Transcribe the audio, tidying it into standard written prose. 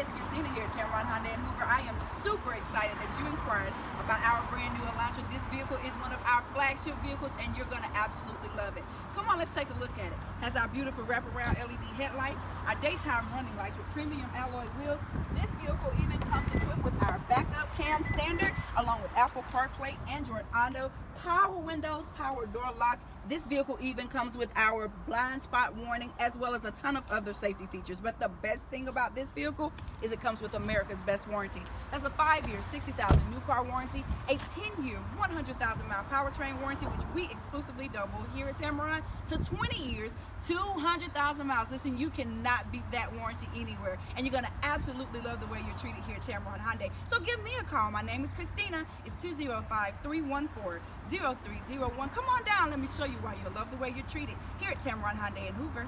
it's Christina here at Tameron Hyundai of Hoover. I am super excited that you inquired about our brand new Elantra. This vehicle is one of our flagship vehicles and you're going to absolutely love it. Come on, let's take a look at it. Has our beautiful wraparound LED headlights, our daytime running lights with premium alloy wheels. This vehicle even comes equipped with our backup cam standard along with Apple CarPlay, Android Auto, power windows, power door locks. This vehicle even comes with our blind spot warning as well as a ton of other safety features. But the best thing about this vehicle is it comes with America's best warranty. That's a 5-year, 60,000 new car warranty, a 10-year, 100,000-mile powertrain warranty, which we exclusively double here at Tameron to 20 years, 200,000 miles. Listen, you cannot beat that warranty anywhere, and you're going to absolutely love the way you're treated here at Tameron Hyundai. So give me a call. My name is Christina. It's 205-314-0301. Come on down. Let me show you why you'll love the way you're treated here at Tameron Hyundai in Hoover.